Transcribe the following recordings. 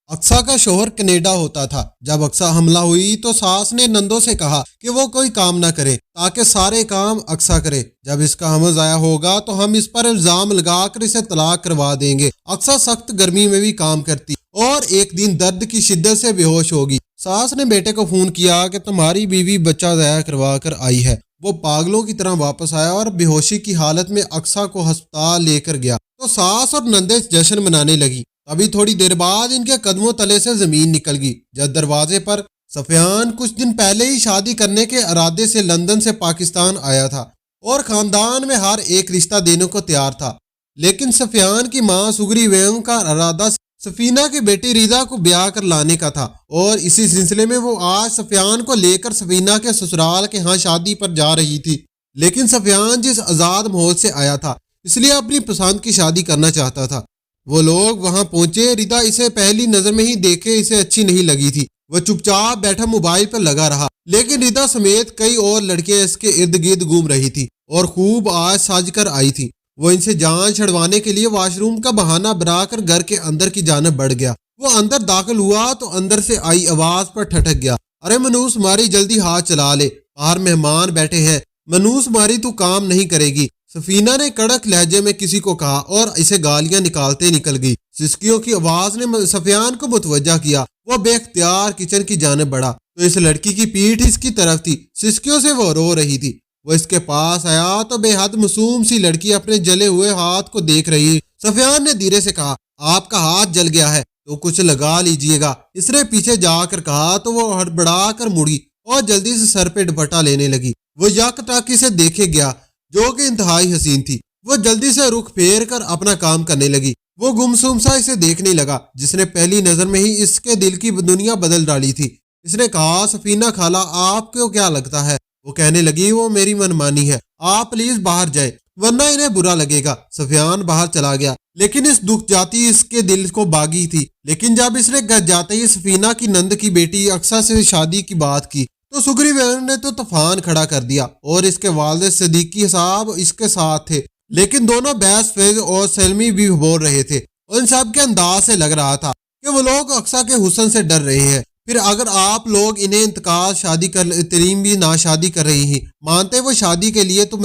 اقصیٰ کا شوہر کینیڈا ہوتا تھا۔ جب اقصیٰ حاملہ ہوئی تو ساس نے نندوں سے کہا کہ وہ کوئی کام نہ کرے تاکہ سارے کام اقصیٰ کرے۔ جب اس کا حمل ضائع ہوگا تو ہم اس پر الزام لگا کر اسے طلاق کروا دیں گے۔ اقصیٰ سخت گرمی میں بھی کام کرتی اور ایک دن درد کی شدت سے بے ہوش ہوگی۔ ساس نے بیٹے کو فون کیا کہ تمہاری بیوی بچہ ضائع کروا کر آئی ہے۔ وہ پاگلوں کی طرح واپس آیا اور بے ہوشی کی حالت میں اقصیٰ کو ہسپتال لے کر گیا تو ساس اور نندیں جشن منانے لگی۔ ابھی تھوڑی دیر بعد ان کے قدموں تلے سے زمین نکل گئی جب دروازے پر سفیان کچھ دن پہلے ہی شادی کرنے کے ارادے سے لندن سے پاکستان آیا تھا اور خاندان میں ہر ایک رشتہ دینے کو تیار تھا، لیکن سفیان کی ماں سگری بیگم کا ارادہ سفینہ کی بیٹی ریدا کو بیاہ کر لانے کا تھا اور اسی سلسلے میں وہ آج سفیان کو لے کر سفینہ کے سسرال کے ہاں شادی پر جا رہی تھی۔ لیکن سفیان جس آزاد ماحول سے آیا تھا اس لیے اپنی پسند کی شادی کرنا چاہتا تھا۔ وہ لوگ وہاں پہنچے، ریدا اسے پہلی نظر میں ہی دیکھے اسے اچھی نہیں لگی تھی۔ وہ چپ چاپ بیٹھا موبائل پر لگا رہا، لیکن ریدا سمیت کئی اور لڑکیاں اس کے ارد گرد گھوم رہی تھی اور خوب آج سج کر آئی تھی۔ وہ ان سے جان چھڑوانے کے لیے واش روم کا بہانہ بنا کر گھر کے اندر کی جانب بڑھ گیا۔ وہ اندر داخل ہوا تو اندر سے آئی آواز پر ٹھٹک گیا، ارے منوس ماری جلدی ہاتھ چلا لے، باہر مہمان بیٹھے ہیں۔ منوس ماری تو کام نہیں کرے گی، سفینہ نے کڑک لہجے میں کسی کو کہا اور اسے گالیاں نکالتے نکل گئی۔ سسکیوں کی آواز نے سفیان کو متوجہ کیا۔ وہ بے اختیار کچن کی جانب بڑھا تو اس لڑکی کی پیٹھ اس کی طرف تھی۔ سسکیوں سے وہ رو رہی تھی۔ وہ اس کے پاس آیا تو بے حد معصوم سی لڑکی اپنے جلے ہوئے ہاتھ کو دیکھ رہی۔ سفیان نے دھیرے سے کہا، آپ کا ہاتھ جل گیا ہے تو کچھ لگا لیجئے گا۔ اس نے پیچھے جا کر کہا تو وہ ہڑبڑا کر مڑی اور جلدی سے سر پہ دوپٹہ لینے لگی۔ وہ یک ٹاکی سے دیکھے گیا جو کہ انتہائی حسین تھی۔ وہ جلدی سے رخ پھیر کر اپنا کام کرنے لگی۔ وہ گمسم سا اسے دیکھنے لگا جس نے پہلی نظر میں ہی اس کے دل کی دنیا بدل ڈالی تھی۔ اس نے کہا، سفینہ خالہ آپ کو کیا لگتا ہے؟ وہ کہنے لگی، وہ میری منمانی ہے، آپ پلیز باہر جائے ورنہ انہیں برا لگے گا۔ سفیان باہر چلا گیا، لیکن اس دکھ جاتی اس کے دل کو باغی تھی۔ لیکن جب اس نے گھر جاتے ہی سفینہ کی نند کی بیٹی اقصیٰ سے شادی کی بات کی تو سگری بیگم نے تو طوفان کھڑا کر دیا اور اس کے والد صدیقی صاحب اس کے ساتھ تھے، لیکن دونوں بحث فیض اور سلمی بھی بول رہے تھے اور ان سب کے انداز سے لگ رہا تھا کہ وہ لوگ اقصیٰ کے حسن سے ڈر رہے ہیں۔ پھر اگر آپ لوگ انہیں انتقال شادی کر تریم بھی نہ شادی کر رہی ہیں مانتے وہ شادی کے لیے تو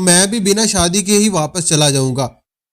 میں بھی بنا شادی کے ہی واپس چلا جاؤں گا۔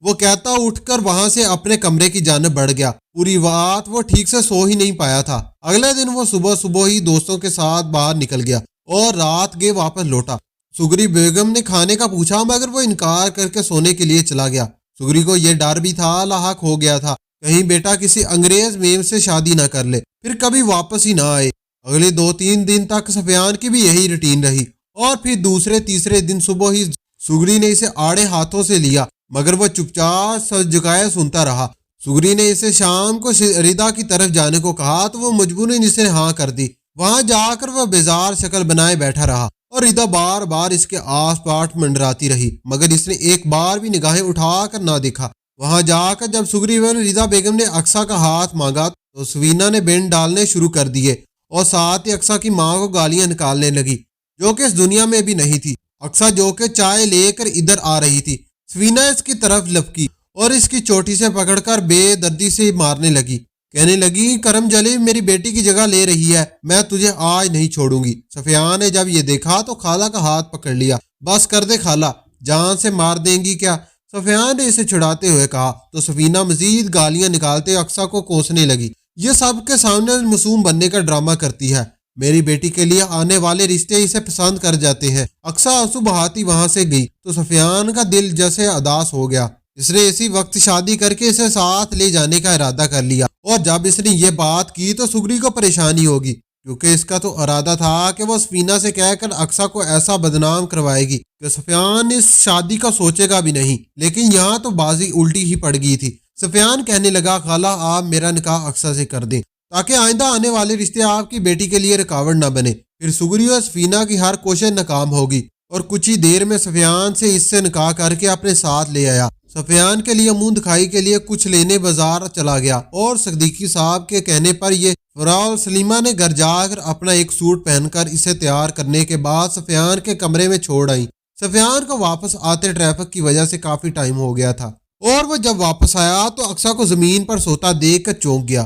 وہ کہتا اٹھ کر وہاں سے اپنے کمرے کی جانب بڑھ گیا۔ پوری رات وہ ٹھیک سے سو ہی نہیں پایا تھا۔ اگلے دن وہ صبح ہی دوستوں کے ساتھ باہر نکل گیا اور رات گئے واپس لوٹا۔ سگری بیگم نے کھانے کا پوچھا مگر وہ انکار کر کے سونے کے لیے چلا گیا۔ سگری کو یہ ڈر بھی تھا لاحق ہو گیا تھا کہیں بیٹا کسی انگریز میم سے شادی نہ کر لے پھر کبھی واپس ہی نہ آئے۔ اگلے 2-3 دن تک سفیان کی بھی یہی روٹین رہی اور پھر دوسرے تیسرے دن صبح ہی سگری نے اسے آڑے ہاتھوں سے لیا مگر وہ چپ چاپ سر جھکائے سنتا رہا۔ سگری نے اسے شام کو ریدا کی طرف جانے کو کہا تو وہ مجبوراً اسے ہاں کر دی۔ وہاں جا کر وہ بیزار شکل بنائے بیٹھا رہا اور ریدا بار بار اس کے آس پاس منڈراتی رہی مگر اس نے ایک بار بھی نگاہیں اٹھا کر نہ دیکھا۔ وہاں جا کر جب سگری ریدا بیگم نے اقصیٰ کا ہاتھ مانگا تو سفینہ نے بین ڈالنے شروع کر دیے اور ساتھ ہی اقصیٰ کی ماں کو گالیاں نکالنے لگی جو کہ اس دنیا میں بھی نہیں تھی۔ اقصیٰ جو کہ چائے لے کر ادھر آ رہی تھی، سفینہ اس کی طرف لپکی اور اس کی چوٹی سے پکڑ کر بے دردی سے مارنے لگی، کہنے لگی، کرم جلی میری بیٹی کی جگہ لے رہی ہے، میں تجھے آج نہیں چھوڑوں گی۔ سفیان نے جب یہ دیکھا تو خالہ کا ہاتھ پکڑ لیا۔ بس کر دے خالہ، جان سے مار دیں گی کیا؟ سفیان نے اسے چھڑاتے ہوئے کہا تو سفینہ مزید گالیاں نکالتے اقصیٰ کو کوسنے لگی۔ یہ سب کے سامنے معصوم بننے کا ڈرامہ کرتی ہے، میری بیٹی کے لیے آنے والے رشتے اسے پسند کر جاتے ہیں۔ اقصیٰ آنسو بہاتی وہاں سے گئی تو سفیان کا دل جیسے اداس ہو گیا۔ اس نے اسی وقت شادی کر کے اسے ساتھ لے جانے کا ارادہ کر لیا اور جب اس نے یہ بات کی تو سگری کو پریشانی ہوگی کیونکہ اس کا تو ارادہ تھا کہ وہ سفینہ سے کہہ کر اقصیٰ کو ایسا بدنام کروائے گی کہ سفیان اس شادی کا سوچے گا بھی نہیں، لیکن یہاں تو بازی الٹی ہی پڑ گئی تھی۔ سفیان کہنے لگا، خالہ آپ میرا نکاح اقصیٰ سے کر دیں تاکہ آئندہ آنے والے رشتے آپ کی بیٹی کے لیے رکاوٹ نہ بنے۔ پھر سگری اور سفینہ کی ہر کوشش ناکام ہوگی اور کچھ ہی دیر میں سفیان سے اس سے نکاح کر کے اپنے ساتھ لے آیا۔ سفیان کے لیے منہ دکھائی کے لیے کچھ لینے بازار چلا گیا اور صدیقی صاحب کے کہنے پر یہ فراول سلیمہ نے گھر جا کر اپنا ایک سوٹ پہن کر اسے تیار کرنے کے بعد سفیان کے کمرے میں چھوڑ آئی۔ سفیان کو واپس آتے ٹریفک کی وجہ سے کافی ٹائم ہو گیا تھا اور وہ جب واپس آیا تو اقصیٰ کو زمین پر سوتا دیکھ کر چونک گیا۔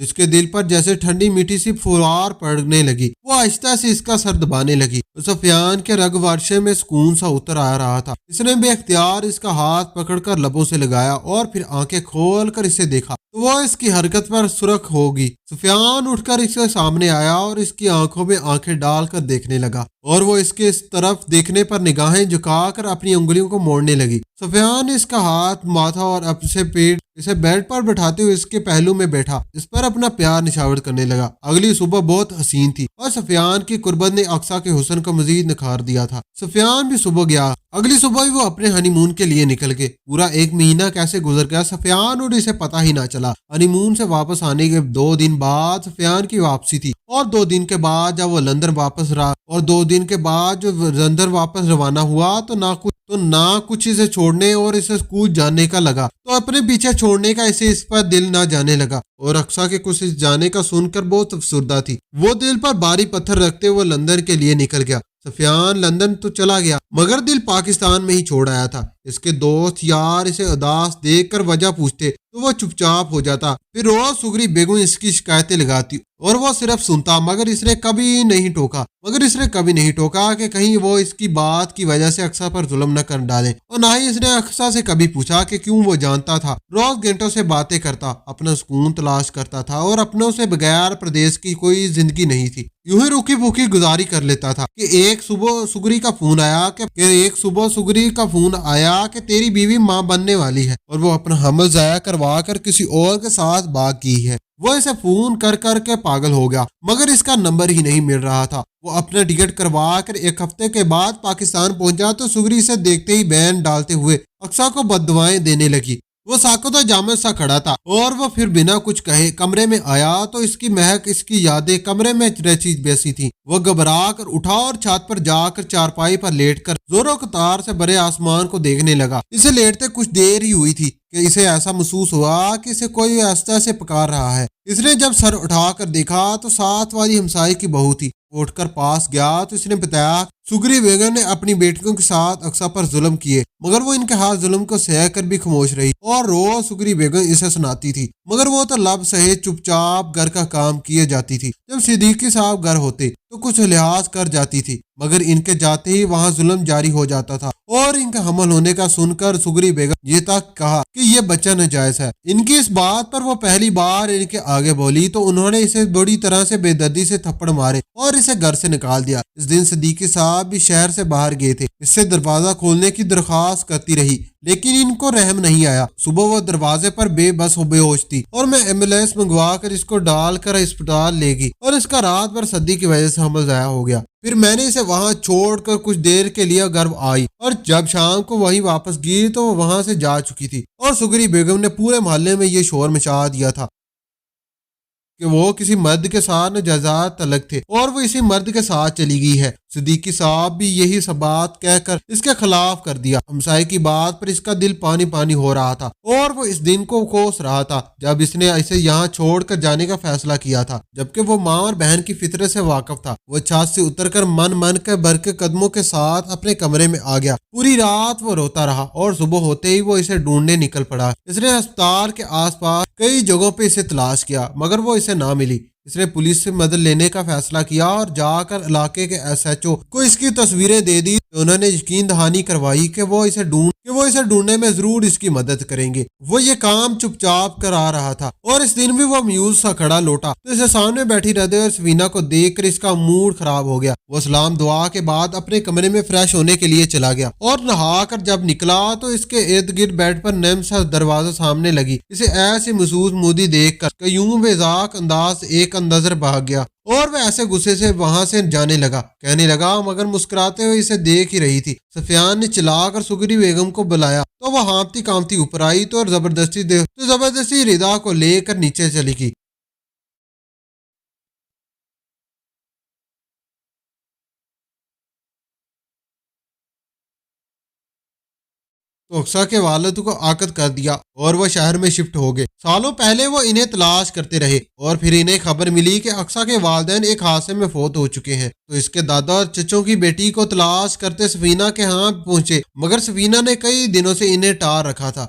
جس کے دل پر جیسے ٹھنڈی میٹھی سی فوار پڑنے لگی۔ وہ آہستہ سے اس کا سر دبانے لگی۔ سفیان کے رگ ورشے میں سکون سا اتر آ رہا تھا۔ اس نے بے اختیار اس کا ہاتھ پکڑ کر لبوں سے لگایا اور پھر آنکھیں کھول کر اسے دیکھا تو وہ اس کی حرکت پر سرخ ہوگی۔ سفیان اٹھ کر اس کے سامنے آیا اور اس کی آنکھوں میں آنکھیں ڈال کر دیکھنے لگا، اور وہ اس کے اس طرف دیکھنے پر نگاہیں جھکا کر اپنی انگلیوں کو موڑنے لگی۔ سفیان اس کا ہاتھ، ماتھا اور اسے بیڈ پر بٹھاتے ہوئے اس کے پہلو میں بیٹھا، اس پر اپنا پیار نچھاور کرنے لگا۔ اگلی صبح بہت حسین تھی اور سفیان کی قربت نے اقصیٰ کے حسن کو مزید نکھار دیا تھا۔ سفیان بھی صبح گیا۔ اگلی صبح ہی وہ اپنے ہنی مون کے لیے نکل گئے۔ پورا ایک مہینہ کیسے گزر گیا سفیان اور اسے پتہ ہی نہ چلا۔ ہنی مون سے واپس آنے کے 2 دن بعد سفیان کی واپسی تھی، اور 2 دن کے بعد جب وہ لندن واپس روانہ ہوا تو نہ کچھ اسے چھوڑنے اور اسے کچھ جاننے کا لگا، تو اپنے پیچھے چھوڑنے کا اسے اس پر دل نہ جانے لگا، اور اقصیٰ کے کچھ اس جانے کا سن کر بہت افسردہ تھی۔ وہ دل پر بھاری پتھر رکھتے وہ لندن کے لیے نکل گیا۔ سفیان لندن تو چلا گیا مگر دل پاکستان میں ہی چھوڑ آیا تھا۔ اس کے دوست یار اسے اداس دیکھ کر وجہ پوچھتے تو وہ چپ چاپ ہو جاتا۔ پھر روز سگری بیگم اس کی شکایتیں لگاتی اور وہ صرف سنتا، مگر اس نے کبھی نہیں ٹوکا کہ کہیں وہ اس کی بات کی وجہ سے اقصیٰ پر ظلم نہ کر ڈالے، اور نہ ہی اس نے اقصیٰ سے کبھی پوچھا کہ کیوں۔ وہ جانتا تھا روز گھنٹوں سے باتیں کرتا، اپنا سکون تلاش کرتا تھا، اور اپنوں سے بغیر پردیس کی کوئی زندگی نہیں تھی۔ یوں ہی روکی بھوکی گزاری کر لیتا تھا کہ ایک صبح سگری کا فون آیا کہ تیری بیوی ماں بننے والی ہے اور وہ اپنا حمل ضائع کروا کر کسی اور کے ساتھ بھاگ گئی ہے۔ وہ اسے فون کر کے پاگل ہو گیا، مگر اس کا نمبر ہی نہیں مل رہا تھا۔ وہ اپنا ٹکٹ کروا کر 1 ہفتے کے بعد پاکستان پہنچا تو سگری اسے دیکھتے ہی بین ڈالتے ہوئے اقصیٰ کو بد دینے لگی۔ وہ ساکت و جامد سا کھڑا تھا اور وہ پھر بنا کچھ کہے کمرے میں آیا تو اس کی مہک، اس کی یادیں کمرے میں رچی بیسی تھی۔ وہ گھبرا کر اٹھا اور چھت پر جا کر چارپائی پر لیٹ کر زور و قطار سے بڑے آسمان کو دیکھنے لگا۔ اسے لیٹتے کچھ دیر ہی ہوئی تھی کہ اسے ایسا محسوس ہوا کہ اسے کوئی آہستہ سے پکار رہا ہے۔ اس نے جب سر اٹھا کر دیکھا تو ساتھ والی ہمسائے کی بہو تھی۔ اٹھ کر پاس گیا تو اس نے بتایا سگری بیگم نے اپنی بیٹیوں کے ساتھ اقصیٰ پر ظلم کیے، مگر وہ ان کے ہاتھ ظلم کو سہ کر بھی خاموش رہی، اور روز سگری بیگم اسے سناتی تھی، مگر وہ تو لب سہے چپ چاپ گھر کا کام کیے جاتی تھی۔ جب صدیقی صاحب گھر ہوتے تو کچھ لحاظ کر جاتی تھی، مگر ان کے جاتے ہی وہاں ظلم جاری ہو جاتا تھا، اور ان کا حمل ہونے کا سن کر سگری بیگم یہ تک کہا کہ یہ بچہ ناجائز ہے۔ ان کی اس بات پر وہ پہلی بار ان کے آگے بولی تو انہوں نے اسے بڑی طرح سے بے دردی سے تھپڑ مارے اور اسے گھر سے نکال دیا۔ اس دن صدیقی صاحب بھی شہر سے باہر گئے تھے، اس سے دروازہ کھولنے کی درخواست کرتی رہی، لیکن ان کو رحم نہیں آیا۔ صبح وہ دروازے پر بے ہوش تھی، اور میں ایمبولینس منگوا کر اس کو ڈال کر اسپتال لے گئی، اور اس کا رات بھر سردی کی وجہ سے حمل ضائع ہو گیا۔ پھر میں نے اسے وہاں چھوڑ کر کچھ دیر کے لیے گھر آئی، اور جب شام کو وہیں واپس گئی تو وہ وہاں سے جا چکی تھی، اور سگری بیگم نے پورے محلے میں یہ شور مچا دیا تھا کہ وہ کسی مرد کے ساتھ ناجائز تعلق تھے، اور وہ اسی مرد کے ساتھ چلی گئی ہے۔ صدیقی صاحب بھی یہی سب بات کہہ کر اس کے خلاف کر دیا۔ ہمسائے کی بات پر اس کا دل پانی پانی ہو رہا تھا، اور وہ اس دن کو کوس رہا تھا جب اس نے اسے یہاں چھوڑ کر جانے کا فیصلہ کیا تھا، جبکہ وہ ماں اور بہن کی فطرت سے واقف تھا۔ وہ چھت سے اتر کر من کے بھر کے قدموں کے ساتھ اپنے کمرے میں آ گیا۔ پوری رات وہ روتا رہا، اور صبح ہوتے ہی وہ اسے ڈھونڈنے نکل پڑا۔ اس نے ہسپتال کے آس پاس کئی جگہوں پہ اسے تلاش کیا، مگر وہ اسے نہ ملی۔ اس نے پولیس سے مدد لینے کا فیصلہ کیا اور جا کر علاقے کے SHO کو اس کی تصویریں دے دی۔ انہوں نے یقین دہانی کروائی کہ وہ اسے ڈھونڈنے میں ضرور اس کی مدد کریں گے۔ وہ یہ کام چپ چاپ کرا رہا تھا، اور اس دن بھی وہ میوز سا کھڑا لوٹا تو اسے سامنے بیٹھی رہتے اور سفینہ کو دیکھ کر اس کا موڈ خراب ہو گیا۔ وہ سلام دعا کے بعد اپنے کمرے میں فریش ہونے کے لیے چلا گیا، اور نہا کر جب نکلا تو اس کے ارد گرد بیڈ پر نیم سا دروازہ سامنے لگی۔ اسے ایسی محسوس مودی دیکھ کر کہ یوں بے ذاق انداز ایک نظر بھاگ گیا، اور وہ ایسے غصے سے وہاں سے جانے لگا، کہنے لگا مگر مسکراتے ہوئے اسے دیکھ ہی رہی تھی۔ سفیان نے چلا کر سگری بیگم کو بلایا تو وہ ہانپتی کانپتی اوپر آئی تو زبردستی رضا کو لے کر نیچے چلی گئی۔ تو اقصیٰ کے والد کو عاقد کر دیا اور وہ شہر میں شفٹ ہو گئے۔ سالوں پہلے وہ انہیں تلاش کرتے رہے، اور پھر انہیں خبر ملی کہ اقصیٰ کے والدین ایک حادثے میں فوت ہو چکے ہیں۔ تو اس کے دادا اور چچوں کی بیٹی کو تلاش کرتے سفینہ کے ہاں پہنچے، مگر سفینہ نے کئی دنوں سے انہیں ٹار رکھا تھا،